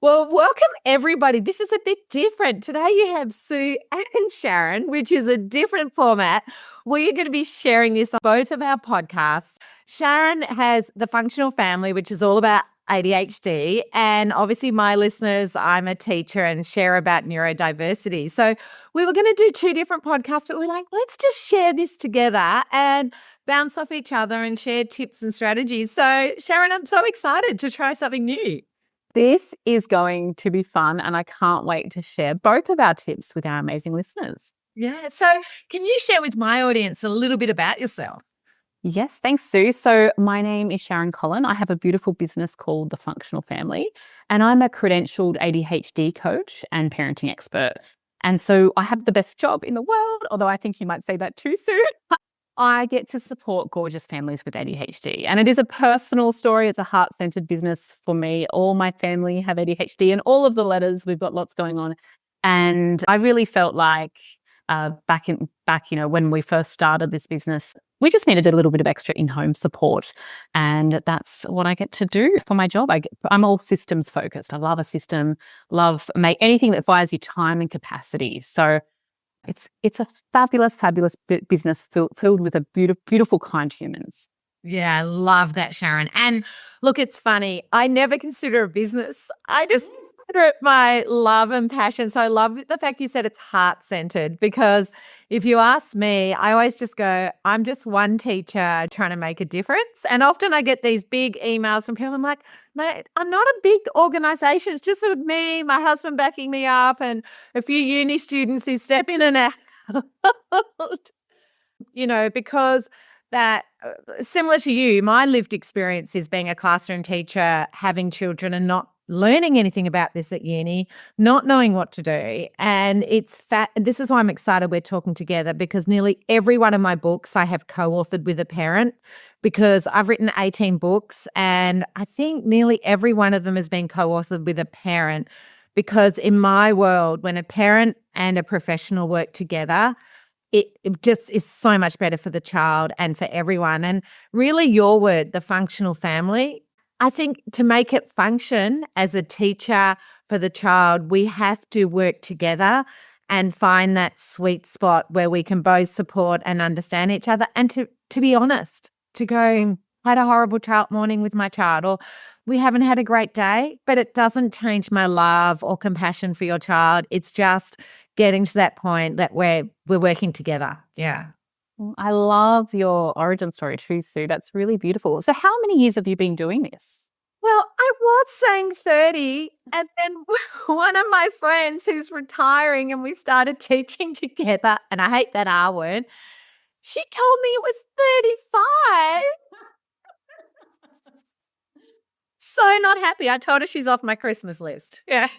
Well, welcome everybody. This is a bit different. Today you have Sue and Sharon, which is a different format. We are going to be sharing this on both of our podcasts. Sharon has The Functional Family, which is all about ADHD. And obviously, my listeners, I'm a teacher and share about neurodiversity. So we were going to do two different podcasts, but we're like, let's just share this together and bounce off each other and share tips and strategies. So, Sharon, I'm so excited to try something new. This is going to be fun, and I can't wait to share both of our tips with our amazing listeners. Yeah. So can you share with my audience a little bit about yourself? Yes, thanks, Sue. So my name is Sharon Collin. I have a beautiful business called The Functional Family, and I'm a credentialed ADHD coach and parenting expert. And so I have the best job in the world, although I think you might say that too, Sue. I get to support gorgeous families with ADHD. And it is a personal story. It's a heart-centered business for me. All my family have ADHD and all of the letters. We've got lots going on. And I really felt like back, when we first started this business, we just needed a little bit of extra in-home support. And that's what I get to do for my job. I'm all systems focused. I love a system, anything that fires your time and capacity. So it's a fabulous business filled with a beautiful, kind humans. Yeah, I love that, Sharon. And look, it's funny. I never consider a business. I just consider it my love and passion. So I love the fact you said it's heart-centered, because if you ask me, I always just go, I'm just one teacher trying to make a difference. And often I get these big emails from people. I'm like, mate, I'm not a big organization. It's just me, my husband backing me up, and a few uni students who step in and out. Because that similar to you, my lived experience is being a classroom teacher, having children and not learning anything about this at uni, not knowing what to do. And this is why I'm excited we're talking together, because nearly every one of my books I have co-authored with a parent, because I've written 18 books and I think nearly every one of them has been co-authored with a parent, because in my world, when a parent and a professional work together, it just is so much better for the child and for everyone. And really, your word, the functional family, I think to make it function as a teacher for the child, we have to work together and find that sweet spot where we can both support and understand each other. And to be honest, to go, I had a horrible child morning with my child, or we haven't had a great day, but it doesn't change my love or compassion for your child. It's just getting to that point that we're working together. Yeah. I love your origin story too, Sue. That's really beautiful. So how many years have you been doing this? Well, I was saying 30, and then one of my friends who's retiring and we started teaching together, and I hate that R word, she told me it was 35. So not happy. I told her she's off my Christmas list. Yeah.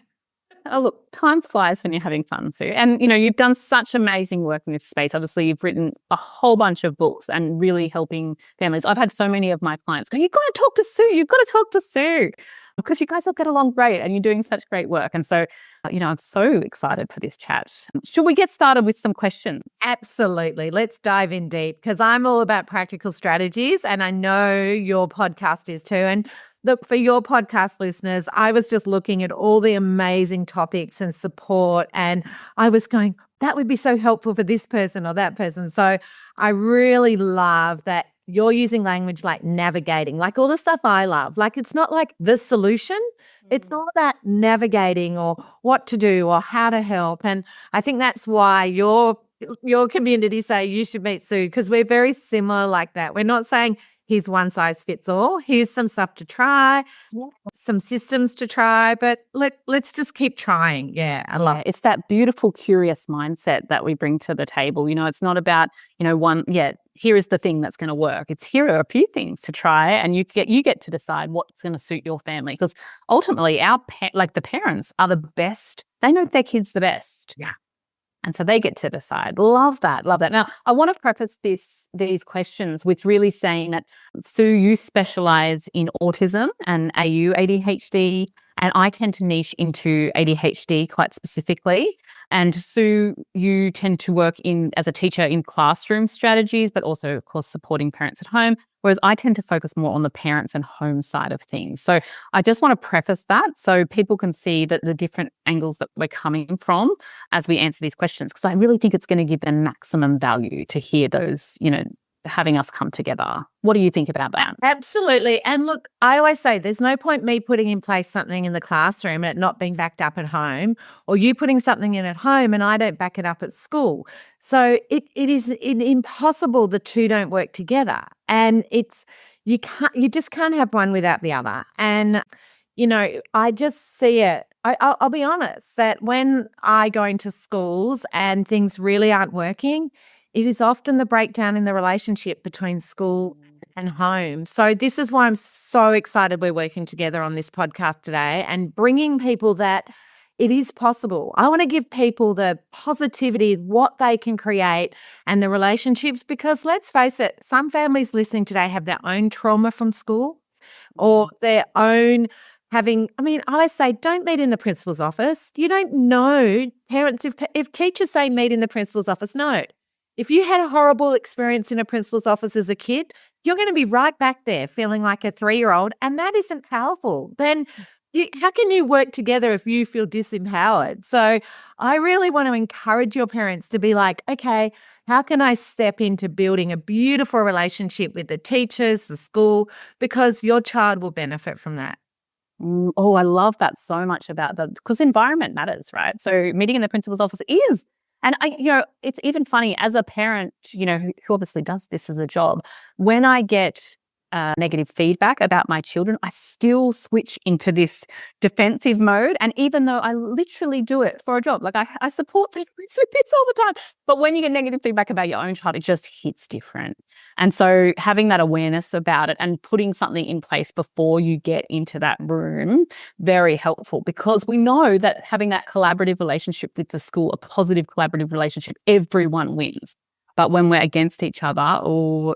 Oh, look, time flies when you're having fun, Sue. And, you've done such amazing work in this space. Obviously, you've written a whole bunch of books and really helping families. I've had so many of my clients go, you've got to talk to Sue. You've got to talk to Sue, because you guys all get along great and you're doing such great work. And so, I'm so excited for this chat. Should we get started with some questions? Absolutely. Let's dive in deep, because I'm all about practical strategies, and I know your podcast is too. And look, for your podcast listeners, I was just looking at all the amazing topics and support, and I was going, that would be so helpful for this person or that person. So I really love that you're using language like navigating, like all the stuff I love. Like, it's not like the solution. It's not about navigating or what to do or how to help. And I think that's why your community say you should meet Sue, because we're very similar like that. We're not saying here's one size fits all. Here's some stuff to try, some systems to try, but let's just keep trying. Yeah, I love it. It's that beautiful, curious mindset that we bring to the table. It's not about, here is the thing that's going to work. It's here are a few things to try, and you get to decide what's going to suit your family, because ultimately the parents are the best. They know their kids the best. Yeah. And so they get to decide. Love that. Now, I want to preface these questions with really saying that, Sue, you specialize in autism and ADHD, and I tend to niche into ADHD quite specifically. And Sue, you tend to work as a teacher in classroom strategies, but also, of course, supporting parents at home. whereas I tend to focus more on the parents and home side of things. So I just want to preface that so people can see that the different angles that we're coming from as we answer these questions, because I really think it's going to give them maximum value to hear those, having us come together. What do you think about that? Absolutely. And look, I always say there's no point me putting in place something in the classroom and it not being backed up at home, or you putting something in at home and I don't back it up at school. So it is impossible the two don't work together. And you just can't have one without the other. And, I just see it. I'll be honest that when I go into schools and things really aren't working, it is often the breakdown in the relationship between school and home. So this is why I'm so excited we're working together on this podcast today and bringing people that it is possible. I want to give people the positivity, what they can create and the relationships, because let's face it, some families listening today have their own trauma from school or their own I always say, don't meet in the principal's office. You don't know, parents, if teachers say meet in the principal's office, no. If you had a horrible experience in a principal's office as a kid, you're going to be right back there feeling like a 3-year-old, and that isn't powerful. Then how can you work together if you feel disempowered? So I really want to encourage your parents to be like, okay, how can I step into building a beautiful relationship with the teachers, the school, because your child will benefit from that. Oh, I love that so much about that, because environment matters, right? So meeting in the principal's office is. And it's even funny as a parent, who obviously does this as a job, when I get negative feedback about my children, I still switch into this defensive mode. And even though I literally do it for a job, like I support parents with this all the time, but when you get negative feedback about your own child, it just hits different. And so having that awareness about it and putting something in place before you get into that room, very helpful, because we know that having that collaborative relationship with the school, a positive collaborative relationship, everyone wins. But when we're against each other,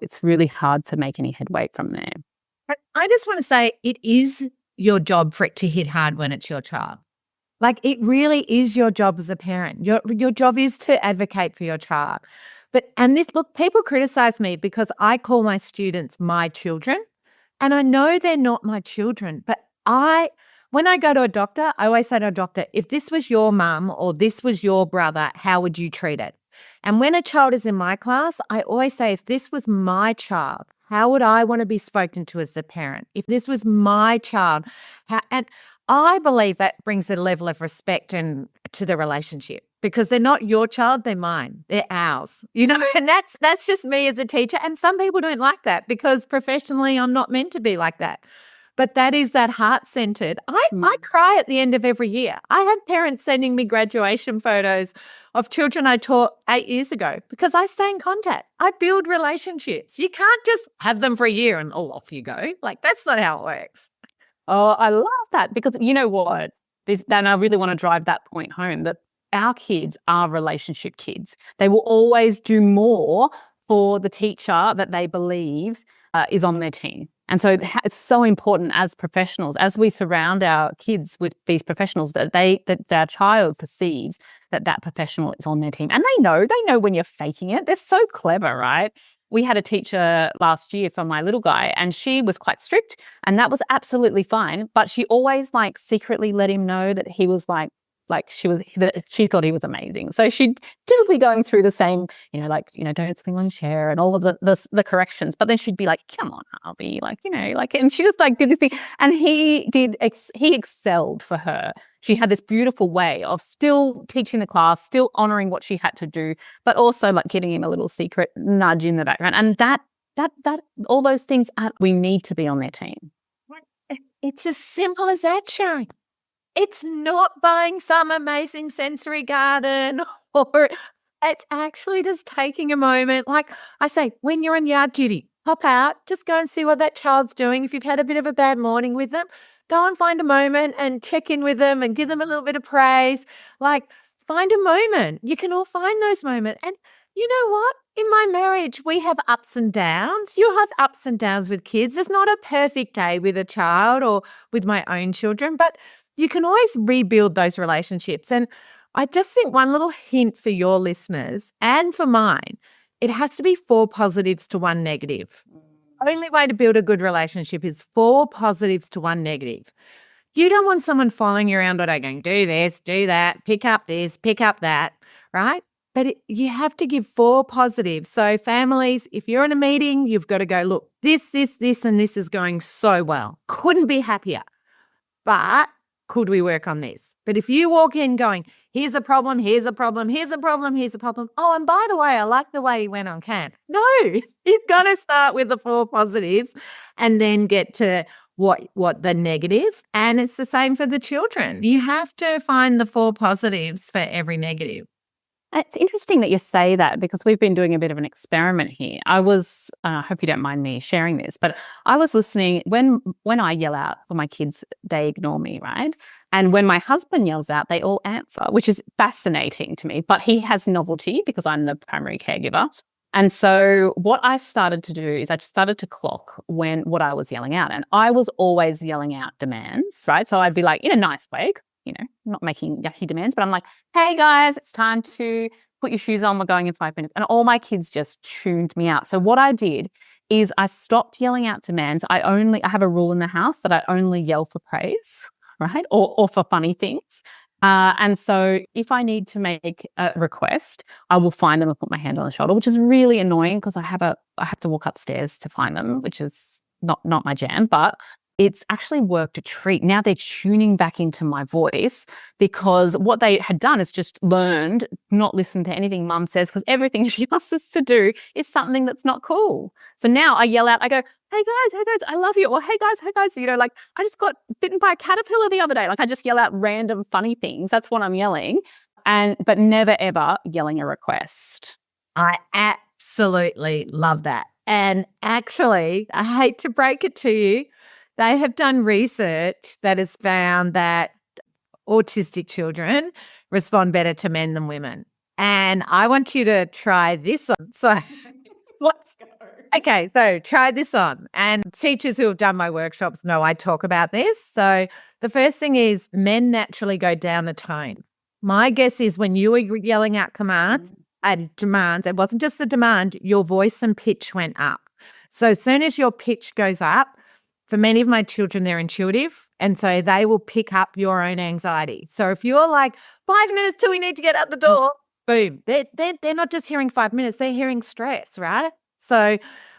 it's really hard to make any headway from there. I just want to say it is your job for it to hit hard when it's your child. Like, it really is your job as a parent. Your job is to advocate for your child. People criticize me because I call my students my children, and I know they're not my children. But when I go to a doctor, I always say to a doctor, if this was your mum or this was your brother, how would you treat it? And when a child is in my class, I always say, if this was my child, how would I want to be spoken to as a parent? If this was my child, and I believe that brings a level of respect to the relationship, because they're not your child, they're mine, they're ours, and that's just me as a teacher. And some people don't like that because professionally I'm not meant to be like that. But that is that heart-centered. I cry at the end of every year. I have parents sending me graduation photos of children I taught 8 years ago because I stay in contact. I build relationships. You can't just have them for a year and off you go. Like, that's not how it works. Oh, I love that, because you know what? Then I really want to drive that point home, that our kids are relationship kids. They will always do more for the teacher that they believe is on their team. And so it's so important as professionals, as we surround our kids with these professionals, that their child perceives that professional is on their team. And they know when you're faking it. They're so clever, right? We had a teacher last year for my little guy, and she was quite strict, and that was absolutely fine. But she always secretly let him know that he was she thought he was amazing. So she'd typically going through the same, don't swing on your chair and all of the corrections. But then she'd be like, come on, Harvey, and she just did this thing. And he excelled for her. She had this beautiful way of still teaching the class, still honoring what she had to do, but also giving him a little secret nudge in the background. And that all those things, we need to be on their team. It's as simple as that, Sharon. It's not buying some amazing sensory garden, or it's actually just taking a moment. Like I say, when you're on yard duty, pop out, just go and see what that child's doing. If you've had a bit of a bad morning with them, go and find a moment and check in with them and give them a little bit of praise. Find a moment. You can all find those moments. And you know what? In my marriage, we have ups and downs. You have ups and downs with kids. There's not a perfect day with a child or with my own children, but you can always rebuild those relationships. And I just think one little hint for your listeners and for mine, it has to be 4 positives to 1 negative. only way to build a good relationship is 4 positives to 1 negative. You don't want someone following you around all day going, do this, do that, pick up this, pick up that, right? But you have to give 4 positives. So families, if you're in a meeting, you've got to go, look, this, and this is going so well. Couldn't be happier. But could we work on this? But if you walk in going, here's a problem, here's a problem, here's a problem, here's a problem. Oh, and by the way, I like the way you went on Can. No, you've got to start with the 4 positives and then get to what the negative. And it's the same for the children. You have to find the 4 positives for every negative. It's interesting that you say that because we've been doing a bit of an experiment here. I hope you don't mind me sharing this, but I was listening when I yell out for my kids, they ignore me, right? And when my husband yells out, they all answer, which is fascinating to me. But he has novelty because I'm the primary caregiver. And so what I started to do is I started to clock what I was yelling out. And I was always yelling out demands, right? So I'd be like, in a nice way, not making yucky demands, but I'm like, hey guys, it's time to put your shoes on. We're going in 5 minutes. And all my kids just tuned me out. So what I did is I stopped yelling out demands. I have a rule in the house that I only yell for praise, right? Or for funny things. And so if I need to make a request, I will find them and put my hand on the shoulder, which is really annoying because I have to walk upstairs to find them, which is not my jam, but it's actually worked a treat. Now they're tuning back into my voice because what they had done is just learned not listen to anything mum says because everything she asks us to do is something that's not cool. So now I yell out, I go, hey guys, I love you. Or hey guys, like I just got bitten by a caterpillar the other day. Like I just yell out random funny things. That's what I'm yelling. But never ever yelling a request. I absolutely love that. And actually, I hate to break it to you, they have done research that has found that autistic children respond better to men than women. And I want you to try this on. So let's go. Okay, so try this on. And teachers who have done my workshops know I talk about this. So the first thing is men naturally go down the tone. My guess is when you were yelling out commands and demands, it wasn't just the demand, your voice and pitch went up. So as soon as your pitch goes up, for many of my children, they're intuitive, and so they will pick up your own anxiety. So if you're like, 5 minutes till we need to get out the door, boom, they're not just hearing 5 minutes, they're hearing stress, right? So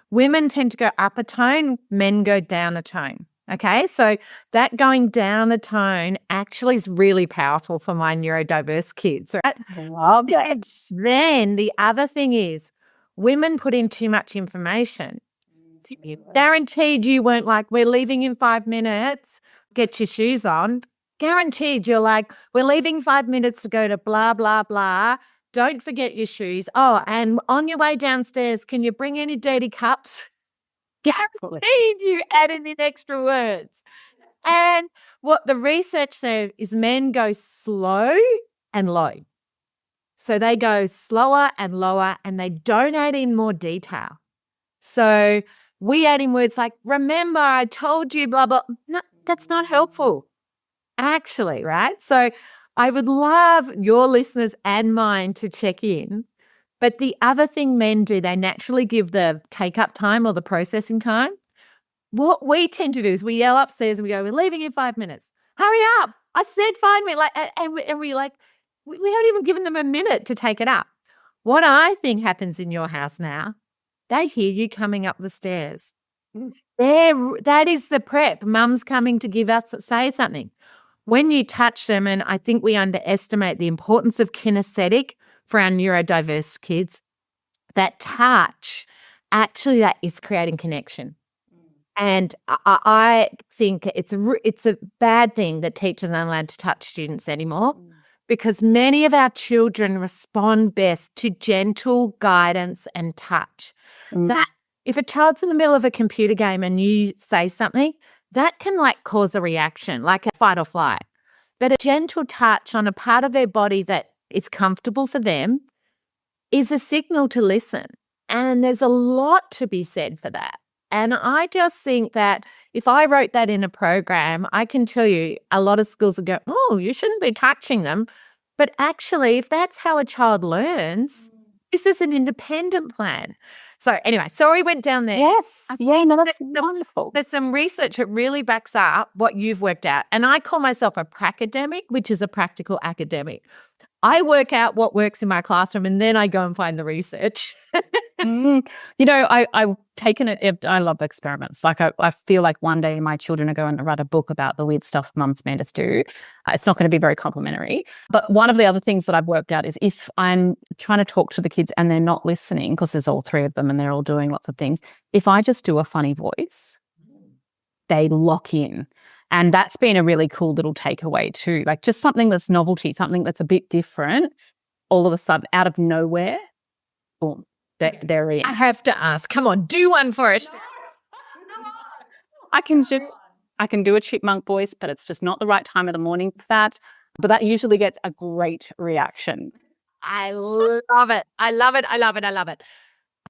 women tend to go up a tone, men go down a tone, okay? So that going down a tone actually is really powerful for my neurodiverse kids, right? Love it. Then the other thing is women put in too much information. Guaranteed you weren't like, we're leaving in 5 minutes, get your shoes on. Guaranteed you're like, we're leaving 5 minutes to go to blah, blah, blah. Don't forget your shoes. Oh, and on your way downstairs, can you bring any dirty cups? Guaranteed you added in extra words. And what the research said is men go slow and low. So they go slower and lower and they don't add in more detail. So we add in words like, remember, I told you, blah, blah. No, that's not helpful, actually, right? So I would love your listeners and mine to check in. But the other thing men do, they naturally give the take-up time or the processing time. What we tend to do is we yell upstairs and we go, we're leaving in 5 minutes. Hurry up. I said 5 minutes. And we haven't even given them a minute to take it up. What I think happens in your house now, they hear you coming up the stairs. That is the prep. Mum's coming to say something. When you touch them, and I think we underestimate the importance of kinesthetic for our neurodiverse kids, that touch, actually that is creating connection. And I think it's a bad thing that teachers aren't allowed to touch students anymore. Because many of our children respond best to gentle guidance and touch. That if a child's in the middle of a computer game and you say something, that can cause a reaction, like a fight or flight. But a gentle touch on a part of their body that is comfortable for them is a signal to listen. And there's a lot to be said for that. And I just think that if I wrote that in a program, I can tell you a lot of schools would go, oh, you shouldn't be touching them. But actually, if that's how a child learns, this is an independent plan. So anyway, sorry, went down there. Yes. Yeah, no, that's wonderful. There's some research that really backs up what you've worked out. And I call myself a pracademic, which is a practical academic. I work out what works in my classroom and then I go and find the research. You know, I've taken it. I love experiments. Like I feel like one day my children are going to write a book about the weird stuff mums made us do. It's not going to be very complimentary. But one of the other things that I've worked out is if I'm trying to talk to the kids and they're not listening, because there's all three of them and they're all doing lots of things, if I just do a funny voice, they lock in. And that's been a really cool little takeaway too. Like just something that's novelty, something that's a bit different, all of a sudden out of nowhere, boom, they're in. I have to ask, come on, do one for us. I can do a chipmunk voice, but it's just not the right time of the morning for that. But that usually gets a great reaction. I love it. I love it. I love it. I love it.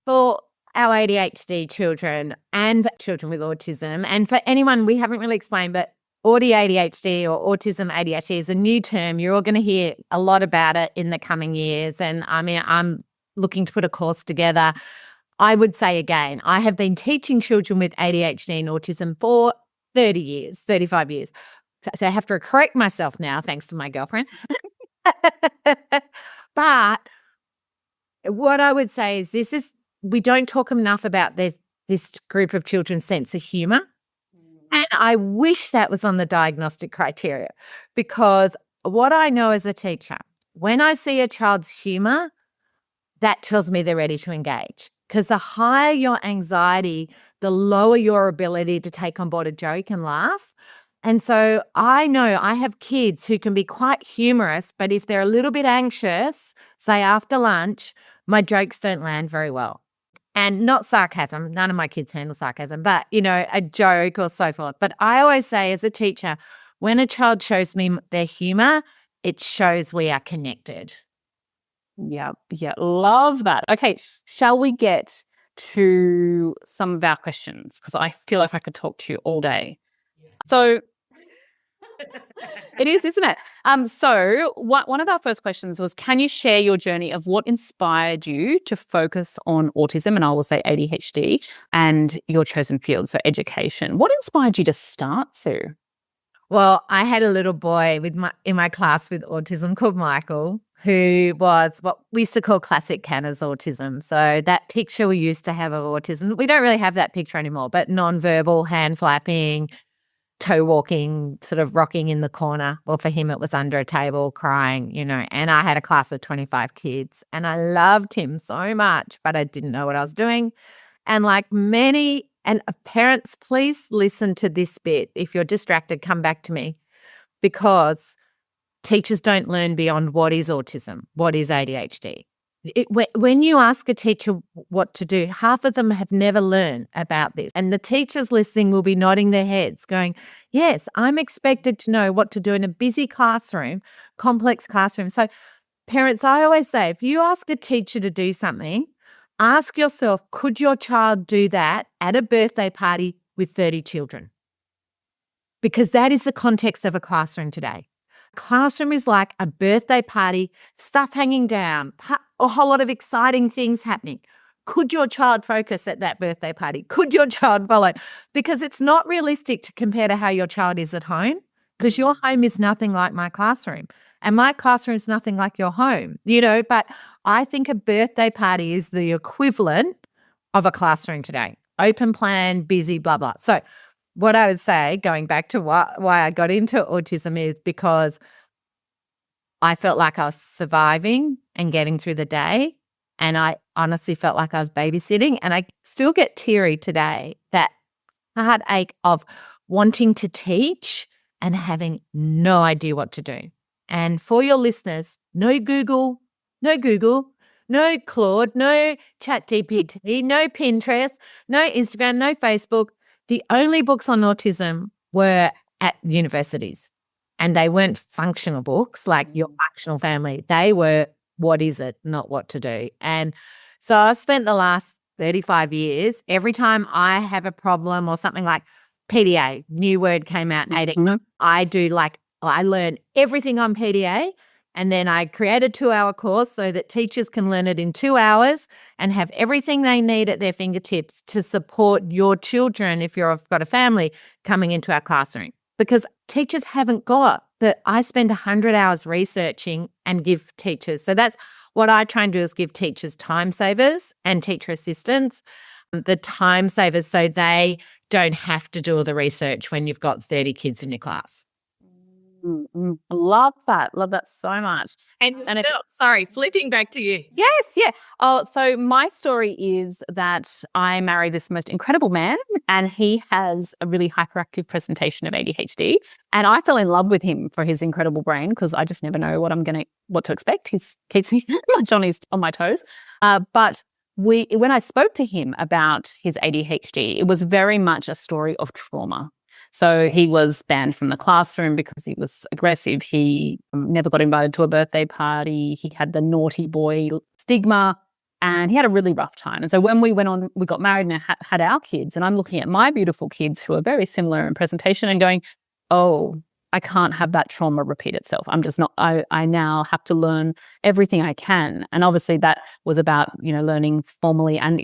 For our ADHD children and for children with autism, and for anyone we haven't really explained, but ADHD or autism ADHD is a new term. You're all going to hear a lot about it in the coming years. And I mean, I'm looking to put a course together. I would say again, I have been teaching children with ADHD and autism for 30 years, 35 years. So I have to correct myself now, thanks to my girlfriend. But what I would say is we don't talk enough about this group of children's sense of humor. And I wish that was on the diagnostic criteria, because what I know as a teacher, when I see a child's humor, that tells me they're ready to engage. Because the higher your anxiety, the lower your ability to take on board a joke and laugh. And so I know I have kids who can be quite humorous, but if they're a little bit anxious, say after lunch, my jokes don't land very well. And not sarcasm. None of my kids handle sarcasm, but, you know, a joke or so forth. But I always say as a teacher, when a child shows me their humor, it shows we are connected. Yeah, love that. Okay, shall we get to some of our questions? Because I feel like I could talk to you all day. So it is, isn't it? So one of our first questions was, can you share your journey of what inspired you to focus on autism, and I will say ADHD, and your chosen field, so education? What inspired you to start, Sue? Well, I had a little boy in my class with autism called Michael, who was what we used to call classic Canna's autism. So that picture we used to have of autism, we don't really have that picture anymore, but nonverbal, hand flapping, toe walking, sort of rocking in the corner. Well, for him, it was under a table crying, you know, and I had a class of 25 kids and I loved him so much, but I didn't know what I was doing. And like many, and parents, please listen to this bit. If you're distracted, come back to me, because teachers don't learn beyond what is autism, what is ADHD. When you ask a teacher what to do, half of them have never learned about this. And the teachers listening will be nodding their heads going, yes, I'm expected to know what to do in a busy classroom, complex classroom. So parents, I always say, if you ask a teacher to do something, ask yourself, could your child do that at a birthday party with 30 children? Because that is the context of a classroom today. Classroom is like a birthday party, stuff hanging down, a whole lot of exciting things happening. Could your child focus at that birthday party? Could your child follow? Because it's not realistic to compare to how your child is at home, because your home is nothing like my classroom and my classroom is nothing like your home, you know, but I think a birthday party is the equivalent of a classroom today. Open plan, busy, blah, blah. So what I would say, going back to why I got into autism, is because I felt like I was surviving and getting through the day. And I honestly felt like I was babysitting. And I still get teary today, that heartache of wanting to teach and having no idea what to do. And for your listeners, no Google, no Claude, no ChatGPT, no Pinterest, no Instagram, no Facebook. The only books on autism were at universities, and they weren't functional books like Your Functional Family. They were, what is it, not what to do. And so I spent the last 35 years, every time I have a problem or something like PDA, new word came out in 18, I learn everything on PDA And then I created a 2-hour course so that teachers can learn it in 2 hours and have everything they need at their fingertips to support your children if you've got a family coming into our classroom. Because teachers haven't got that. I spend 100 hours researching and give teachers. So that's what I try and do, is give teachers time savers and teacher assistants, the time savers, so they don't have to do all the research when you've got 30 kids in your class. Love that. Love that so much. And sorry, flipping back to you. Yes, yeah. Oh, so my story is that I married this most incredible man, and he has a really hyperactive presentation of ADHD. And I fell in love with him for his incredible brain, because I just never know what to expect. He keeps me much on my toes. But when I spoke to him about his ADHD, it was very much a story of trauma. So he was banned from the classroom because he was aggressive. He never got invited to a birthday party. He had the naughty boy stigma, and he had a really rough time. And so when we got married and had our kids, and I'm looking at my beautiful kids who are very similar in presentation and going, oh, I can't have that trauma repeat itself. I'm just not, I now have to learn everything I can. And obviously that was about, learning formally and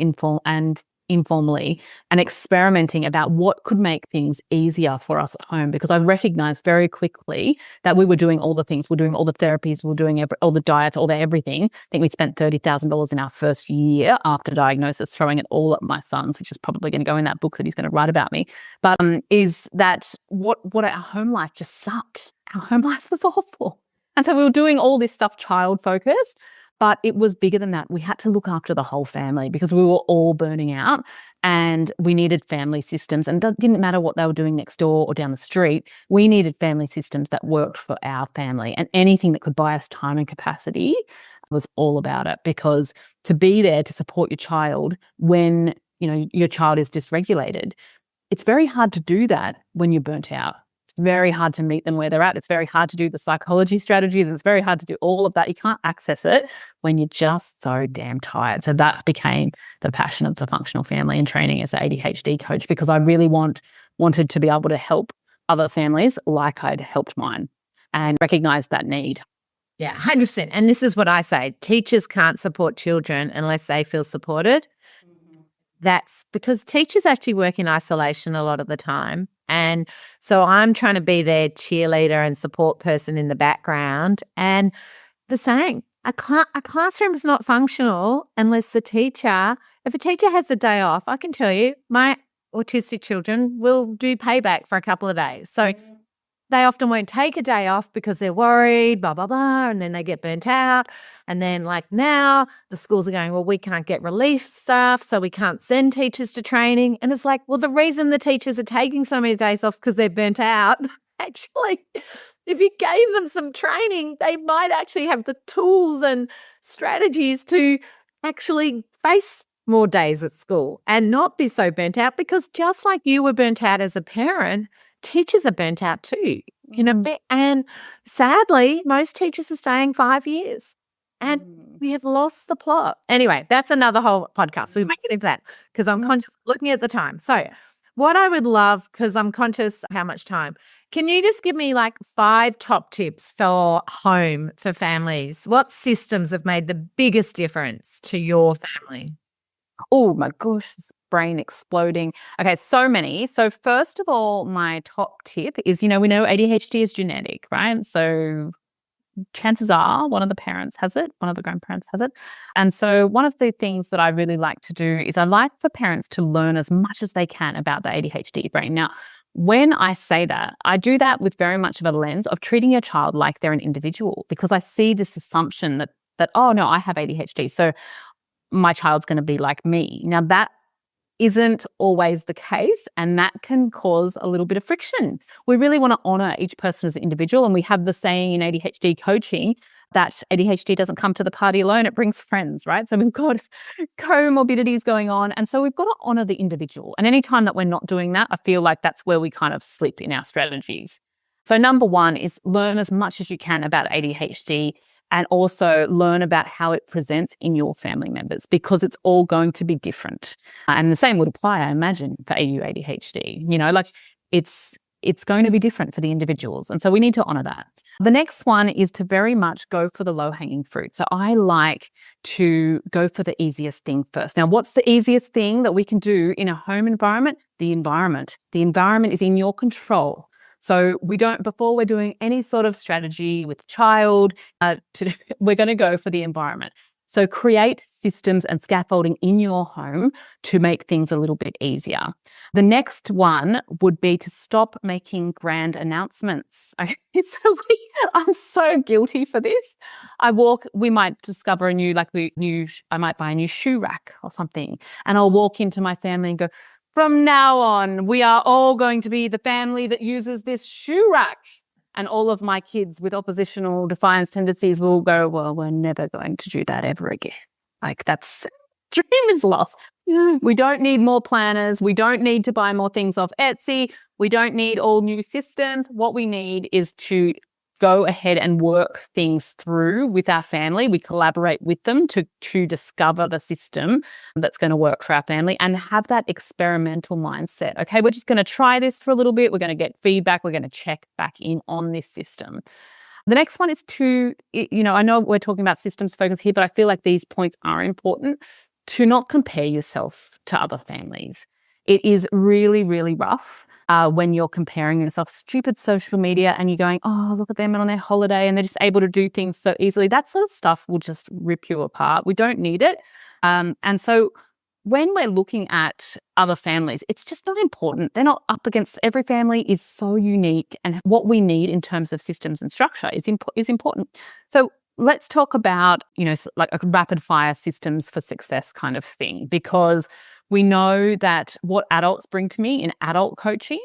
informally and experimenting about what could make things easier for us at home, because I recognized very quickly that we were doing all the things. We're doing all the therapies, we're doing all the diets, all the everything. I think we spent $30,000 in our first year after diagnosis, throwing it all at my son's, which is probably going to go in that book that he's going to write about me. But is that what our home life just sucked. Our home life was awful. And so we were doing all this stuff child focused, but it was bigger than that. We had to look after the whole family because we were all burning out, and we needed family systems. And it didn't matter what they were doing next door or down the street. We needed family systems that worked for our family, and anything that could buy us time and capacity was all about it, because to be there to support your child when, your child is dysregulated, it's very hard to do that when you're burnt out. It's very hard to meet them where they're at. It's very hard to do the psychology strategies. It's very hard to do all of that. You can't access it when you're just so damn tired. So that became the passion of the functional family and training as an ADHD coach, because I really wanted to be able to help other families like I'd helped mine and recognize that need. Yeah, 100%. And this is what I say. Teachers can't support children unless they feel supported. That's because teachers actually work in isolation a lot of the time. And so I'm trying to be their cheerleader and support person in the background. And the saying, a classroom is not functional unless if a teacher has a day off, I can tell you, my autistic children will do payback for a couple of days. So they often won't take a day off because they're worried, blah, blah, blah, and then they get burnt out. And then like now the schools are going, well, we can't get relief staff, so we can't send teachers to training. And it's like, well, the reason the teachers are taking so many days off is because they're burnt out. Actually, if you gave them some training, they might actually have the tools and strategies to actually face more days at school and not be so burnt out, because just like you were burnt out as a parent, teachers are burnt out too, and sadly, most teachers are staying 5 years and we have lost the plot. Anyway, that's another whole podcast. We make it into that because I'm conscious looking at the time. So what I would love, because I'm conscious how much time, can you just give me like 5 top tips for home, for families? What systems have made the biggest difference to your family? Oh my gosh, this brain exploding. Okay, so many. So first of all, my top tip is, we know ADHD is genetic, right? So chances are one of the parents has it, one of the grandparents has it. And so one of the things that I really like to do is I like for parents to learn as much as they can about the ADHD brain. Now, when I say that, I do that with very much of a lens of treating your child like they're an individual, because I see this assumption that oh no, I have ADHD, so my child's going to be like me. Now that isn't always the case, and that can cause a little bit of friction. We really want to honor each person as an individual, and we have the saying in ADHD coaching that ADHD doesn't come to the party alone, it brings friends, right? So we've got comorbidities going on, and so we've got to honor the individual. And anytime that we're not doing that, I feel like that's where we kind of slip in our strategies. So number one is learn as much as you can about ADHD, and also learn about how it presents in your family members, because it's all going to be different. And the same would apply, I imagine, for AU ADHD. it's going to be different for the individuals. And so we need to honor that. The next one is to very much go for the low-hanging fruit. So I like to go for the easiest thing first. Now, what's the easiest thing that we can do in a home environment? The environment. The environment is in your control. So before we're doing any sort of strategy with child, we're going to go for the environment. So create systems and scaffolding in your home to make things a little bit easier. The next one would be to stop making grand announcements. Okay, so I'm so guilty for this. We might discover I might buy a new shoe rack or something, and I'll walk into my family and go, from now on, we are all going to be the family that uses this shoe rack. And all of my kids with oppositional defiance tendencies will go, well, we're never going to do that ever again. Like, that's dream is lost. We don't need more planners. We don't need to buy more things off Etsy. We don't need all new systems. What we need is to go ahead and work things through with our family. We collaborate with them to discover the system that's going to work for our family and have that experimental mindset. Okay, we're just going to try this for a little bit. We're going to get feedback. We're going to check back in on this system. The next one is I know we're talking about systems focus here, but I feel like these points are important, to not compare yourself to other families. It is really, really rough when you're comparing yourself. Stupid social media and you're going, oh, look at them on their holiday and they're just able to do things so easily. That sort of stuff will just rip you apart. We don't need it. And so when we're looking at other families, it's just not important. They're not up against, every family is so unique, and what we need in terms of systems and structure is important. So let's talk about, like a rapid fire systems for success kind of thing, because we know that what adults bring to me in adult coaching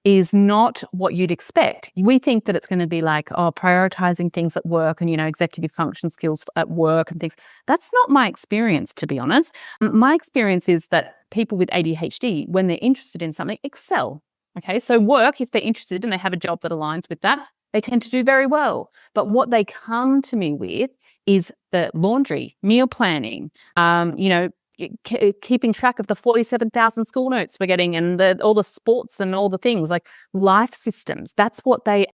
is not what you'd expect. We think that it's going to be like, prioritizing things at work and, executive function skills at work and things. That's not my experience, to be honest. My experience is that people with ADHD, when they're interested in something, excel. Okay, so work, if they're interested and they have a job that aligns with that, they tend to do very well. But what they come to me with is the laundry, meal planning, keeping track of the 47,000 school notes we're getting and all the sports and all the things, like life systems. That's what they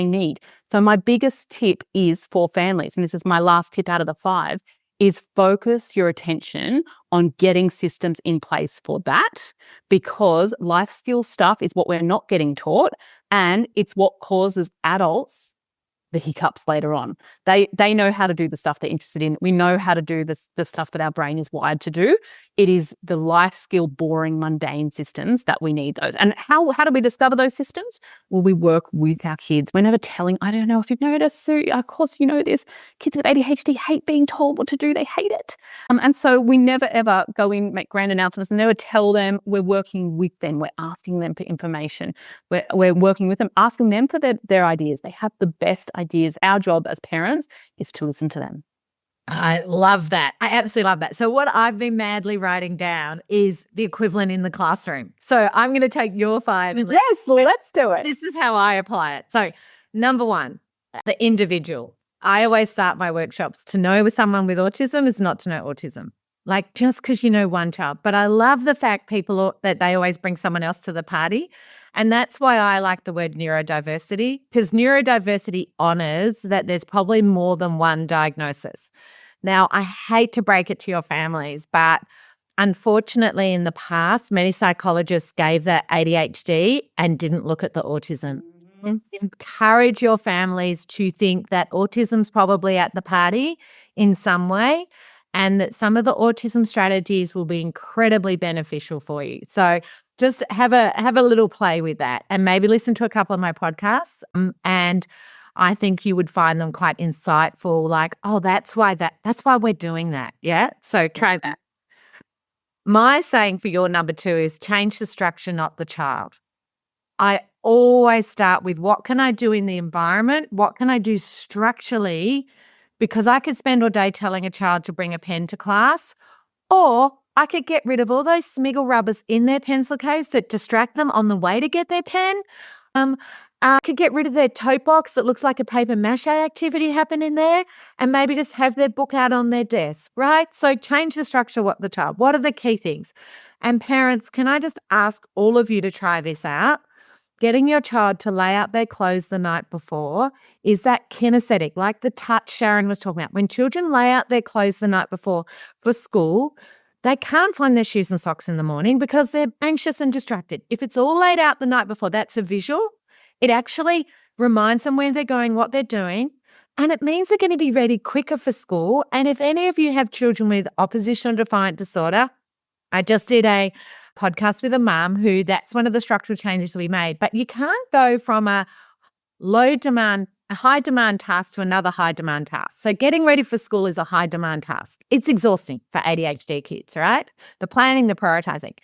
need. So my biggest tip is for families, and this is my last tip out of the 5, is focus your attention on getting systems in place for that, because life skill stuff is what we're not getting taught, and it's what causes adults the hiccups later on. They know how to do the stuff they're interested in. We know how to do the stuff that our brain is wired to do. It is the life skill, boring, mundane systems that we need those. And how do we discover those systems? Well, we work with our kids. We're never telling, I don't know if you've noticed, Sue, of course you know this, kids with ADHD hate being told what to do. They hate it. And so we never ever go in, make grand announcements, and never tell them. We're working with them. We're asking them for information. We're working with them, asking them for their ideas. They have the best ideas. Our job as parents is to listen to them. I love that. I absolutely love that. So what I've been madly writing down is the equivalent in the classroom. So I'm going to take your 5. Yes, let's do it. This is how I apply it. So number 1, the individual. I always start my workshops, to know with someone with autism is not to know autism. Like, just because you know one child. But I love the fact that they always bring someone else to the party. And that's why I like the word neurodiversity, because neurodiversity honors that there's probably more than one diagnosis. Now, I hate to break it to your families, but unfortunately in the past, many psychologists gave that ADHD and didn't look at the autism. And encourage your families to think that autism's probably at the party in some way, and that some of the autism strategies will be incredibly beneficial for you. So just have a little play with that, and maybe listen to a couple of my podcasts. And I think you would find them quite insightful, like, oh, that's why we're doing that. Yeah. So try that. My saying for your number 2 is change the structure, not the child. I always start with, what can I do in the environment? What can I do structurally? Because I could spend all day telling a child to bring a pen to class, or I could get rid of all those smiggle rubbers in their pencil case that distract them on the way to get their pen. I could get rid of their tote box that looks like a paper mache activity happening there, and maybe just have their book out on their desk, right? So change the structure, what are the key things? And parents, can I just ask all of you to try this out? getting your child to lay out their clothes the night before is that kinesthetic, like the touch Sharon was talking about. When children lay out their clothes the night before for school, they can't find their shoes and socks in the morning because they're anxious and distracted. If it's all laid out the night before, that's a visual. It actually reminds them where they're going, what they're doing, and it means they're going to be ready quicker for school. And if any of you have children with oppositional defiant disorder, I just did a podcast with a mum who that's one of the structural changes we made. But you can't go from a high demand task to another high demand task. So getting ready for school is a high demand task. It's exhausting for ADHD kids, right? The planning, the prioritizing.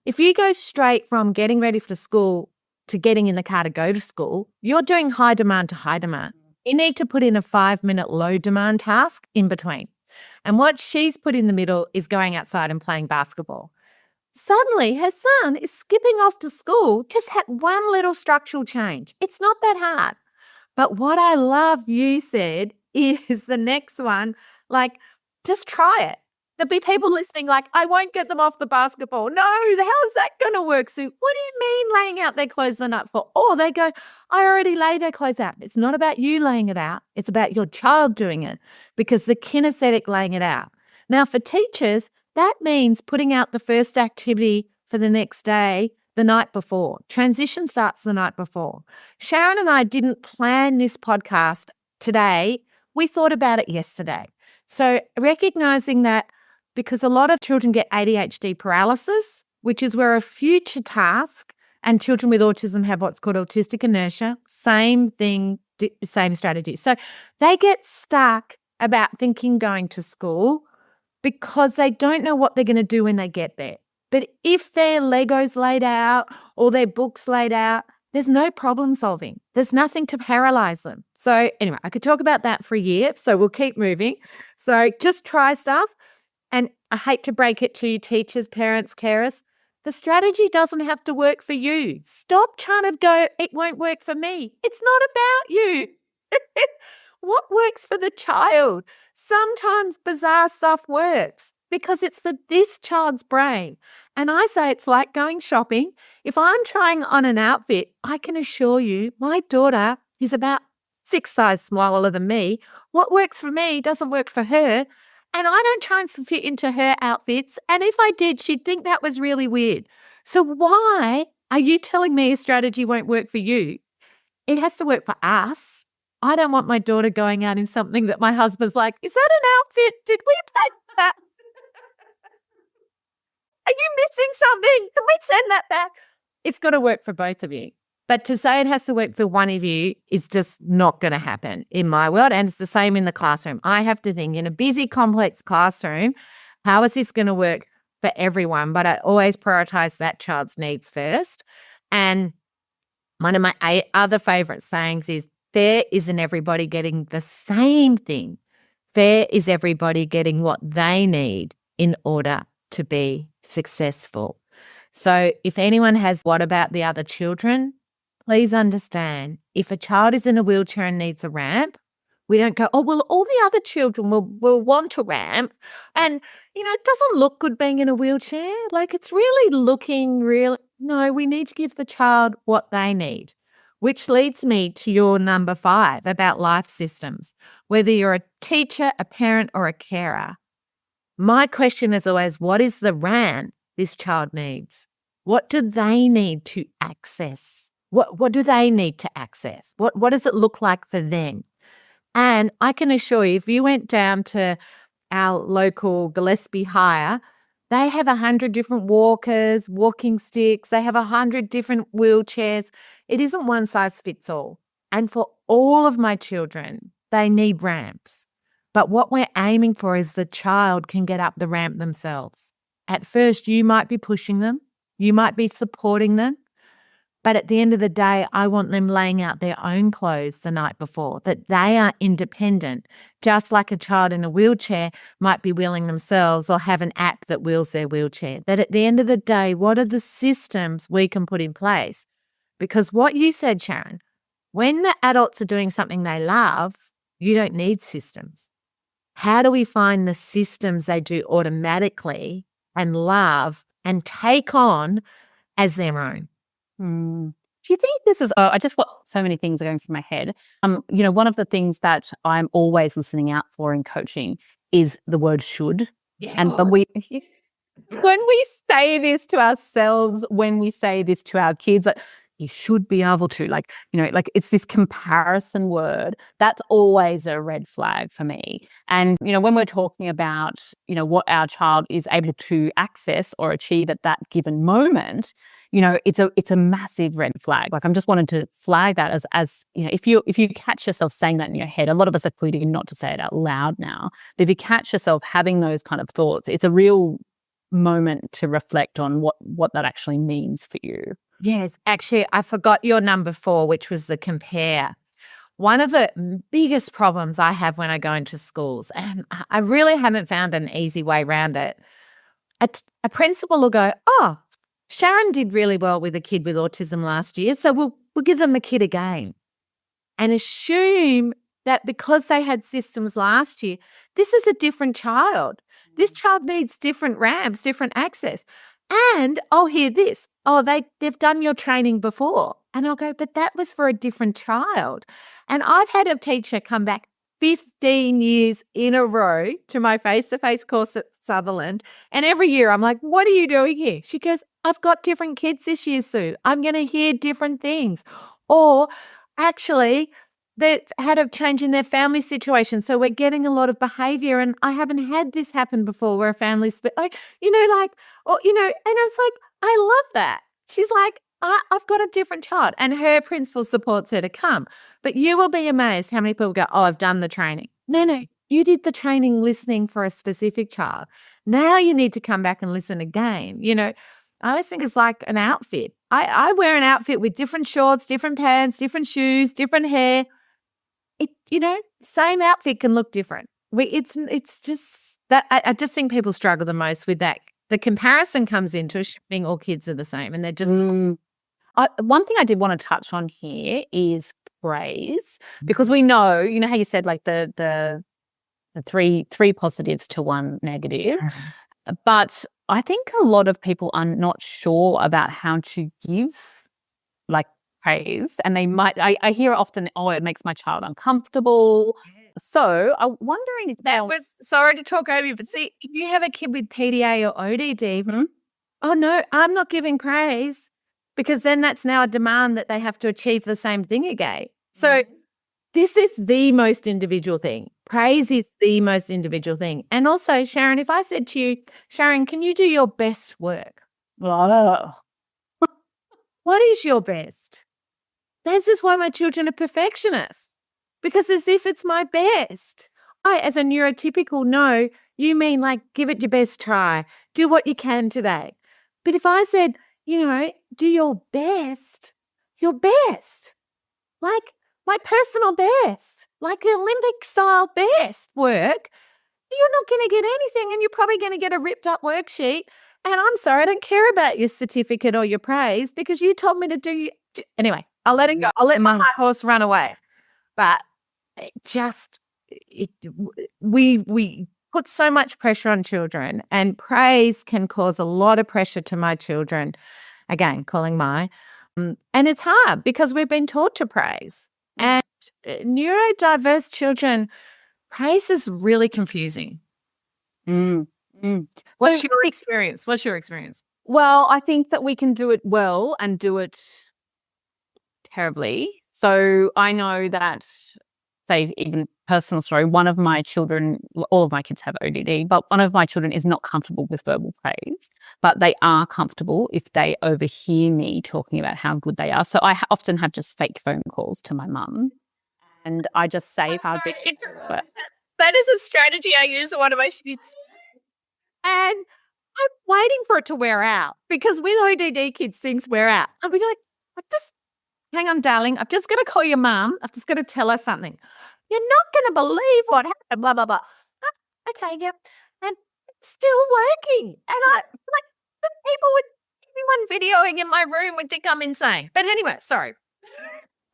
If you go straight from getting ready for school to getting in the car to go to school, you're doing high demand to high demand. You need to put in a 5-minute low demand task in between. And what she's put in the middle is going outside and playing basketball. Suddenly, her son is skipping off to school, just had one little structural change. It's not that hard. But what I love you said is the next one, like, just try it. There'll be people listening like, I won't get them off the basketball. No, how is that going to work, Sue? What do you mean laying out their clothes the night before? Or they go, I already laid their clothes out. It's not about you laying it out. It's about your child doing it because the kinesthetic laying it out. Now, for teachers, that means putting out the first activity for the next day the night before. Transition starts the night before. Sharon and I didn't plan this podcast today. We thought about it yesterday. So recognizing that because a lot of children get ADHD paralysis, which is where a future task, and children with autism have what's called autistic inertia, same thing, same strategy. So they get stuck about thinking going to school because they don't know what they're going to do when they get there. But if their Legos laid out or their books laid out, there's no problem solving. There's nothing to paralyze them. So anyway, I could talk about that for a year, so we'll keep moving. So just try stuff. And I hate to break it to you teachers, parents, carers, the strategy doesn't have to work for you. Stop trying to go, it won't work for me. It's not about you. What works for the child? Sometimes bizarre stuff works because it's for this child's brain. And I say it's like going shopping. If I'm trying on an outfit, I can assure you my daughter is about 6 sizes smaller than me. What works for me doesn't work for her. And I don't try and fit into her outfits. And if I did, she'd think that was really weird. So why are you telling me a strategy won't work for you? It has to work for us. I don't want my daughter going out in something that my husband's like, is that an outfit? Did we plan for that? Are you missing something? Can we send that back? It's got to work for both of you. But to say it has to work for one of you is just not going to happen in my world. And it's the same in the classroom. I have to think in a busy, complex classroom, how is this going to work for everyone? But I always prioritize that child's needs first. And one of my other favorite sayings is, fair isn't everybody getting the same thing. Fair is everybody getting what they need in order to be successful. So if anyone has what about the other children, please understand, if a child is in a wheelchair and needs a ramp, we don't go, oh, well, all the other children will want a ramp. And, it doesn't look good being in a wheelchair. Like it's really looking real. No, we need to give the child what they need, which leads me to your number 5 about life systems. Whether you're a teacher, a parent, or a carer, my question is always, what is the ramp this child needs? What do they need to access? What do they need to access? What does it look like for them? And I can assure you, if you went down to our local Gillespie Hire, they have 100 different walkers, walking sticks. They have 100 different wheelchairs. It isn't one size fits all. And for all of my children, they need ramps. But what we're aiming for is the child can get up the ramp themselves. At first, you might be pushing them. You might be supporting them. But at the end of the day, I want them laying out their own clothes the night before, that they are independent, just like a child in a wheelchair might be wheeling themselves or have an app that wheels their wheelchair. That at the end of the day, what are the systems we can put in place? Because what you said, Sharon, when the adults are doing something they love, you don't need systems. How do we find the systems they do automatically and love and take on as their own? Do you think this is, I just, what, so many things are going through my head. One of the things that I'm always listening out for in coaching is the word should. Yeah. And when we say this to ourselves, when we say this to our kids, like, you should be able to, like it's this comparison word. That's always a red flag for me. And, when we're talking about, what our child is able to access or achieve at that given moment, it's a massive red flag. Like, I'm just wanted to flag that as if you catch yourself saying that in your head, a lot of us are including not to say it out loud now, but if you catch yourself having those kind of thoughts, it's a real moment to reflect on what that actually means for you. Yes, actually, I forgot your number 4, which was the compare. One of the biggest problems I have when I go into schools, and I really haven't found an easy way around it, a principal will go, "Oh, Sharon did really well with a kid with autism last year, so we'll give them a kid again," and assume that because they had systems last year, this is a different child. This child needs different ramps, different access. And I'll hear this, "Oh, they've done your training before." And I'll go, "But that was for a different child." And I've had a teacher come back 15 years in a row to my face-to-face course at Sutherland. And every year I'm like, "What are you doing here?" She goes, "I've got different kids this year, Sue. I'm going to hear different things." Or actually, they've had a change in their family situation. So we're getting a lot of behavior. And I haven't had this happen before where a family's like, and I was like, I love that. She's like, I've got a different child. And her principal supports her to come. But you will be amazed how many people go, "Oh, I've done the training." No, you did the training listening for a specific child. Now you need to come back and listen again. I always think it's like an outfit. I wear an outfit with different shorts, different pants, different shoes, different hair. Same outfit can look different. It's just that I just think people struggle the most with that. The comparison comes into assuming all kids are the same, and they're just one thing I did want to touch on here is praise, because we know, how you said, like the three positives to one negative, but I think a lot of people are not sure about how to give like praise, and they might. I hear often, "Oh, it makes my child uncomfortable." So I'm wondering if that was, sorry to talk over you, but see, if you have a kid with PDA or ODD, oh no, I'm not giving praise, because then that's now a demand that they have to achieve the same thing again. So this is the most individual thing. Praise is the most individual thing. And also, Sharon, if I said to you, "Sharon, can you do your best work?" Oh. What is your best? This is why my children are perfectionists, because as if it's my best. I, as a neurotypical, know you mean like give it your best try, do what you can today. But if I said, do your best, like my personal best, like Olympic style best work, you're not going to get anything, and you're probably going to get a ripped up worksheet. And I'm sorry, I don't care about your certificate or your praise, because you told me to do. Anyway, I'll let it go. I'll let my horse run away. But we put so much pressure on children, and praise can cause a lot of pressure to my children. Again, calling and it's hard because we've been taught to praise. And neurodiverse children, praise is really confusing. What's your experience? Well, I think that we can do it well and do it terribly. So I know that, say, even personal story, one of my children, all of my kids have ODD, but one of my children is not comfortable with verbal praise, but they are comfortable if they overhear me talking about how good they are. So I often have just fake phone calls to my mum, and I just say how big it is. That is a strategy I use with one of my kids. And I'm waiting for it to wear out, because with ODD kids, things wear out. I'll be like, hang on, darling, I'm just going to call your mum. I'm just going to tell her something. You're not going to believe what happened, blah, blah, blah. Okay, yeah. And it's still working. And I, like, the people everyone videoing in my room would think I'm insane. But anyway, sorry.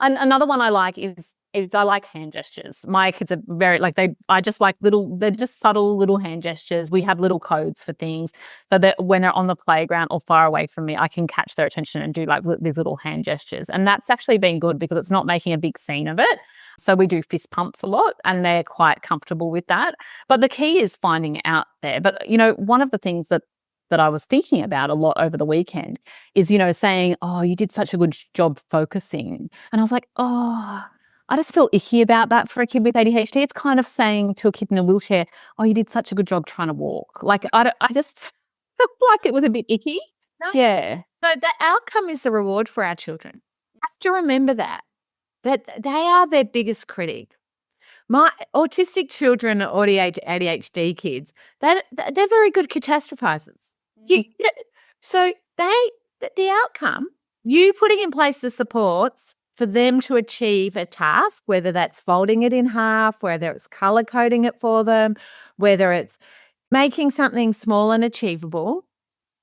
And another one I like is I like hand gestures. My kids are very they're just subtle little hand gestures. We have little codes for things so that when they're on the playground or far away from me, I can catch their attention and do like these little hand gestures. And that's actually been good because it's not making a big scene of it. So we do fist pumps a lot and they're quite comfortable with that. But the key is finding it out there. But, one of the things that I was thinking about a lot over the weekend is, saying, oh, you did such a good job focusing. And I was like, oh, I just feel icky about that for a kid with ADHD. It's kind of saying to a kid in a wheelchair, oh, you did such a good job trying to walk. Like, I just felt like it was a bit icky. No. Yeah. So the outcome is the reward for our children. You have to remember that they are their biggest critic. My autistic children or ADHD kids, they're very good catastrophizers. So the outcome, you putting in place the supports for them to achieve a task, whether that's folding it in half, whether it's color coding it for them, whether it's making something small and achievable,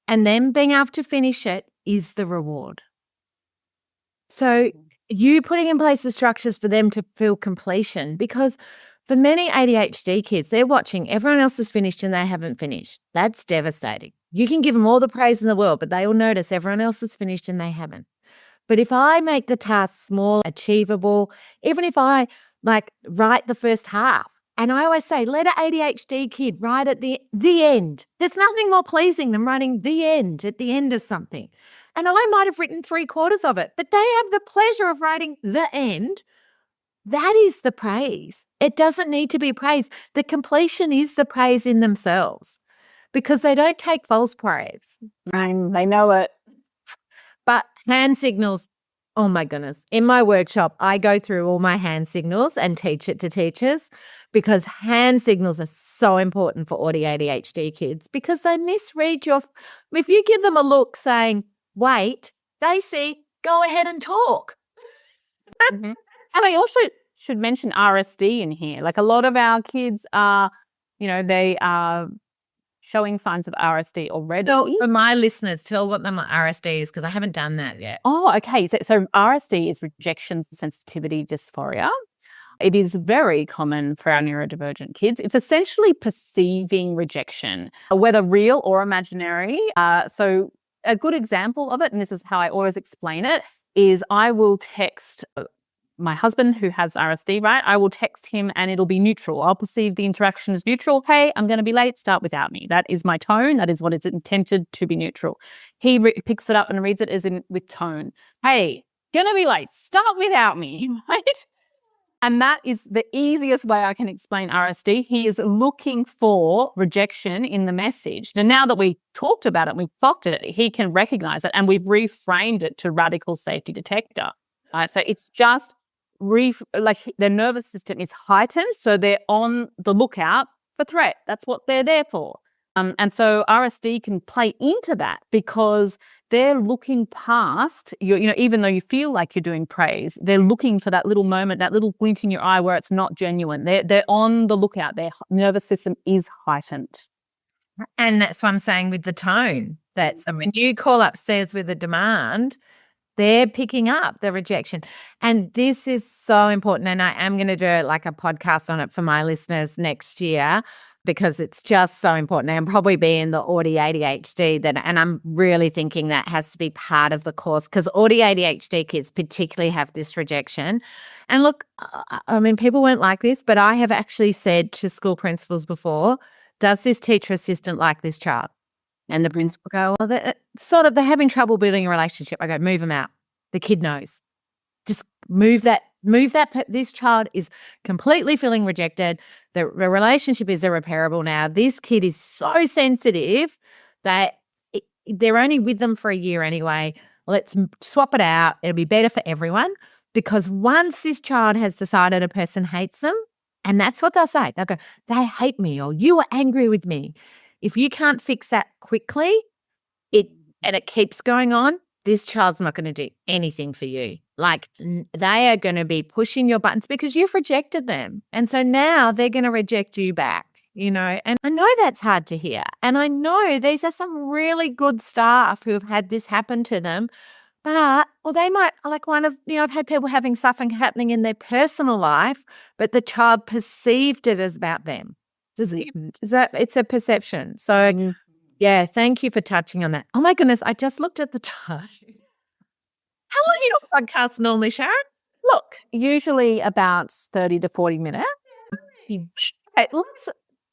and then being able to finish it is the reward. So you putting in place the structures for them to feel completion, because for many ADHD kids, they're watching everyone else is finished and they haven't finished. That's devastating. You can give them all the praise in the world, but they will notice everyone else is finished and they haven't. But if I make the task small, achievable, even if I write the first half, and I always say, let an ADHD kid write at the end. There's nothing more pleasing than writing the end at the end of something. And I might have written 3/4 of it, but they have the pleasure of writing the end. That is the praise. It doesn't need to be praise. The completion is the praise in themselves because they don't take false praise. They know it. But hand signals, oh my goodness. In my workshop, I go through all my hand signals and teach it to teachers because hand signals are so important for ADHD kids because they misread if you give them a look saying, wait, they see, go ahead and talk. Mm-hmm. And I also should mention RSD in here. Like a lot of our kids are, they are showing signs of RSD already. So for my listeners, tell what the RSD is because I haven't done that yet. Oh, okay. So RSD is rejection sensitivity dysphoria. It is very common for our neurodivergent kids. It's essentially perceiving rejection, whether real or imaginary. So a good example of it, and this is how I always explain it, is I will text my husband who has RSD, right? I will text him and it'll be neutral. I'll perceive the interaction as neutral. Hey, I'm going to be late. Start without me. That is my tone. That is what it's intended to be neutral. He picks it up and reads it as in with tone. Hey, going to be late. Start without me, right? And that is the easiest way I can explain RSD. He is looking for rejection in the message. And now that we talked about it, we've clocked it, he can recognize it and we've reframed it to radical safety detector. Right? So it's just their nervous system is heightened, so they're on the lookout for threat. That's what they're there for. And so RSD can play into that because they're looking past even though you feel like you're doing praise, they're looking for that little moment, that little glint in your eye where it's not genuine. They're on the lookout. Their nervous system is heightened. And that's what I'm saying with the tone. That's when you call upstairs with a demand, they're picking up the rejection. And this is so important. And I am going to do a podcast on it for my listeners next year because it's just so important. And probably be in the ADHD and I'm really thinking that has to be part of the course because ADHD kids particularly have this rejection. And look, I mean, people won't like this, but I have actually said to school principals before, does this teacher assistant like this child? And the principal go, well, they're having trouble building a relationship. I go, move them out. The kid knows. Just move that. This child is completely feeling rejected. The relationship is irreparable now. This kid is so sensitive that they're only with them for a year anyway. Let's swap it out. It'll be better for everyone because once this child has decided a person hates them, and that's what they'll say. They'll go, they hate me or you are angry with me. If you can't fix that quickly, and it keeps going on, this child's not going to do anything for you. They are going to be pushing your buttons because you've rejected them. And so now they're going to reject you back, and I know that's hard to hear. And I know these are some really good staff who have had this happen to them, or they might, like I've had people having something happening in their personal life, but the child perceived it as about them. It's a perception. So yeah, thank you for touching on that. Oh my goodness, I just looked at the time. How long are your podcasts normally, Sharon? Look, usually about 30 to 40 minutes. Okay,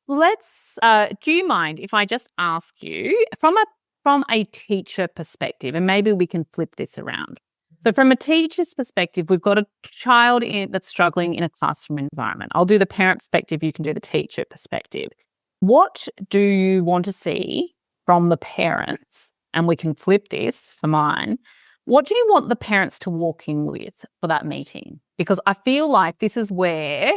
let's do you mind if I just ask you from a teacher perspective, and maybe we can flip this around. So from a teacher's perspective, we've got a child that's struggling in a classroom environment. I'll do the parent perspective, you can do the teacher perspective. What do you want to see from the parents? And we can flip this for mine. What do you want the parents to walk in with for that meeting? Because I feel like this is where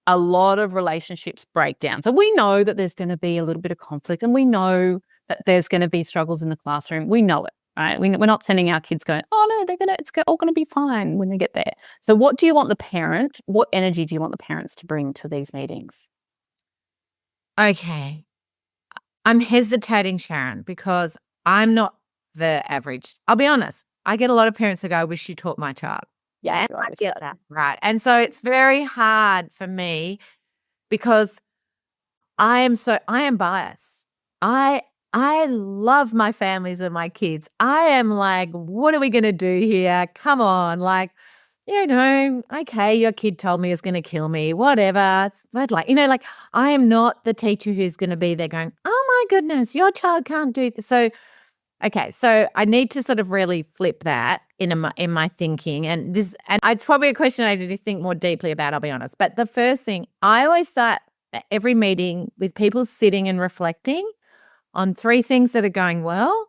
a lot of relationships break down. So we know that there's going to be a little bit of conflict, and we know that there's going to be struggles in the classroom. We know it, right? We're not sending our kids going, oh no, it's all going to be fine when they get there. So what do you want what energy do you want the parents to bring to these meetings? Okay. I'm hesitating, Sharon, because I'm not the average. I'll be honest. I get a lot of parents who go, I wish you taught my child. Yeah, I get that. Right. And so it's very hard for me because I am biased. I love my families and my kids. I am like, what are we going to do here? Come on. Like, okay, your kid told me he was going to kill me, whatever. But like, I am not the teacher who's going to be there going, oh my goodness, your child can't do this. So, okay, so I need to sort of really flip that in my thinking. And it's probably a question I need to think more deeply about, I'll be honest. But the first thing, I always start every meeting with people sitting and reflecting on 3 things that are going well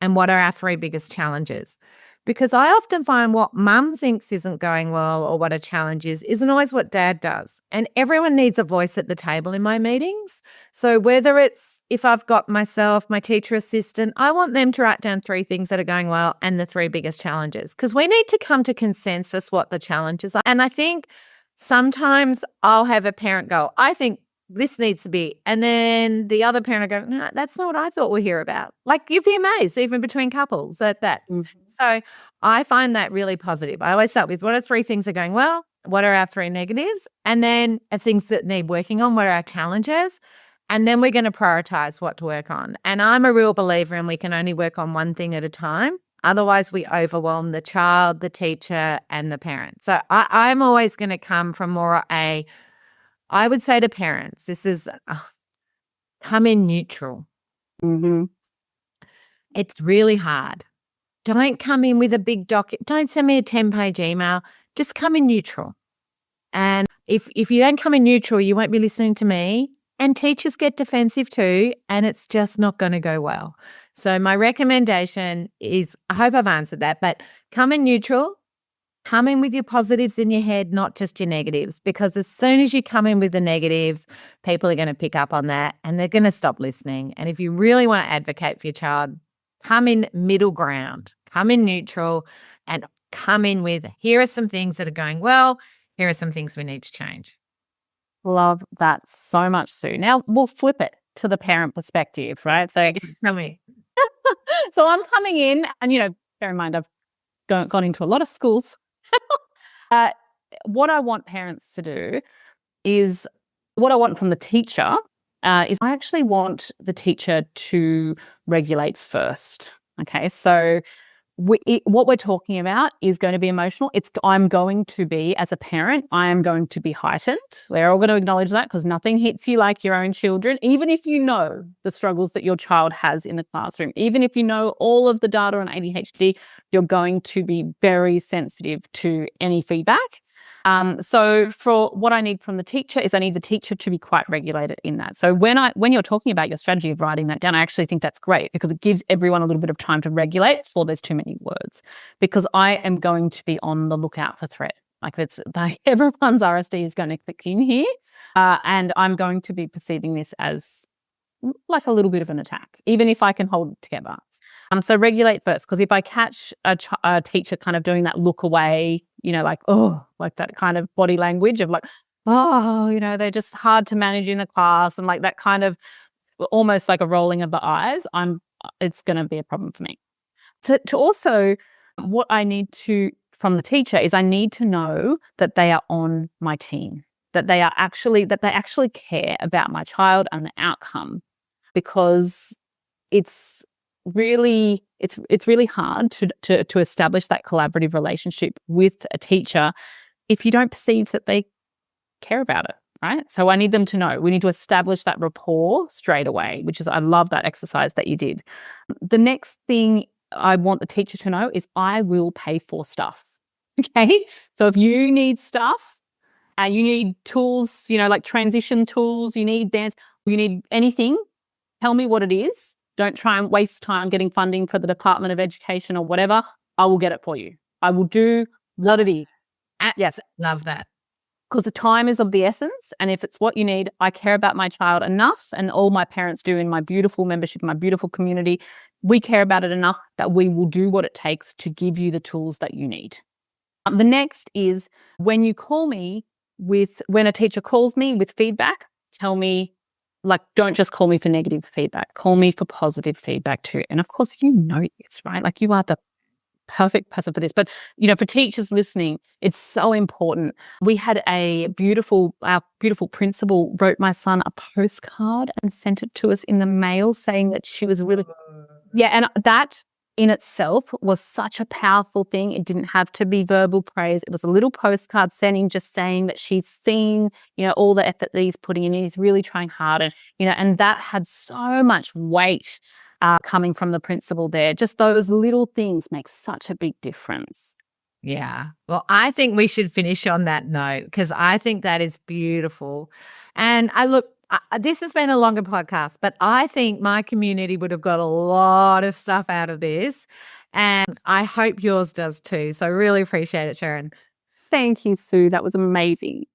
and what are our 3 biggest challenges. Because I often find what mum thinks isn't going well or what a challenge is isn't always what dad does. And everyone needs a voice at the table in my meetings. So whether it's if I've got myself, my teacher assistant, I want them to write down 3 things that are going well and the 3 biggest challenges, because we need to come to consensus what the challenges are. And I think sometimes I'll have a parent go, I think this needs to be, and then the other parent will go, no, that's not what I thought we're here about. Like, you'd be amazed, even between couples at that. Mm-hmm. So I find that really positive. I always start with what are 3 things that are going well? What are our 3 negatives? And then things that need working on, what are our challenges? And then we're going to prioritize what to work on. And I'm a real believer in we can only work on one thing at a time. Otherwise, we overwhelm the child, the teacher, and the parent. So I'm always going to come from more I would say to parents, this is come in neutral. Mm-hmm. It's really hard. Don't come in with a big document. Don't send me a 10-page email. Just come in neutral. And if you don't come in neutral, you won't be listening to me. And teachers get defensive too, and it's just not going to go well. So my recommendation is, I hope I've answered that, but come in neutral. Come in with your positives in your head, not just your negatives, because as soon as you come in with the negatives, people are going to pick up on that and they're going to stop listening. And if you really want to advocate for your child, come in middle ground, come in neutral, and come in with, here are some things that are going well, here are some things we need to change. Love that so much, Sue. Now we'll flip it to the parent perspective, right? So Tell me. So I'm coming in, and bear in mind I've gone into a lot of schools. What I want parents to do is, what I want from the teacher is I actually want the teacher to regulate first. Okay, so what we're talking about is going to be emotional. I'm going to be, as a parent, I am going to be heightened. We're all going to acknowledge that, because nothing hits you like your own children. Even if you know the struggles that your child has in the classroom, even if you know all of the data on ADHD, you're going to be very sensitive to any feedback. So for what I need from the teacher is I need the teacher to be quite regulated in that. So when you're talking about your strategy of writing that down, I actually think that's great, because it gives everyone a little bit of time to regulate before there's too many words, because I am going to be on the lookout for threat. Like everyone's RSD is going to click in here, and I'm going to be perceiving this as like a little bit of an attack, even if I can hold it together. So regulate first, because if I catch a teacher kind of doing that look away, like that kind of body language of like, they're just hard to manage in the class, and like that kind of almost like a rolling of the eyes, it's going to be a problem for me. To also What I need to from the teacher is I need to know that they are on my team, that they actually care about my child and the outcome, because it's really hard to establish that collaborative relationship with a teacher if you don't perceive that they care about it, right? So I need them to know. We need to establish that rapport straight away, which is, I love that exercise that you did. The next thing I want the teacher to know is I will pay for stuff. Okay. So if you need stuff, you need tools, like transition tools, you need dance, you need anything, tell me what it is. Don't try and waste time getting funding for the Department of Education or whatever. I will get it for you. I will do what it is. Yes. Love that. Because the time is of the essence. And if it's what you need, I care about my child enough, and all my parents do in my beautiful membership, my beautiful community. We care about it enough that we will do what it takes to give you the tools that you need. The next is when you call me when a teacher calls me with feedback, tell me, don't just call me for negative feedback, call me for positive feedback too. And of course, this, right? You are the perfect person for this. But, for teachers listening, it's so important. We had our beautiful principal wrote my son a postcard and sent it to us in the mail saying that she was really, and that in itself was such a powerful thing. It didn't have to be verbal praise. It was a little postcard sending, just saying that she's seen, all the effort that he's putting in. He's really trying hard. And that had so much weight coming from the principal there. Just those little things make such a big difference. Yeah. Well, I think we should finish on that note, because I think that is beautiful. And this has been a longer podcast, but I think my community would have got a lot of stuff out of this, and I hope yours does too. So I really appreciate it, Sharon. Thank you, Sue. That was amazing.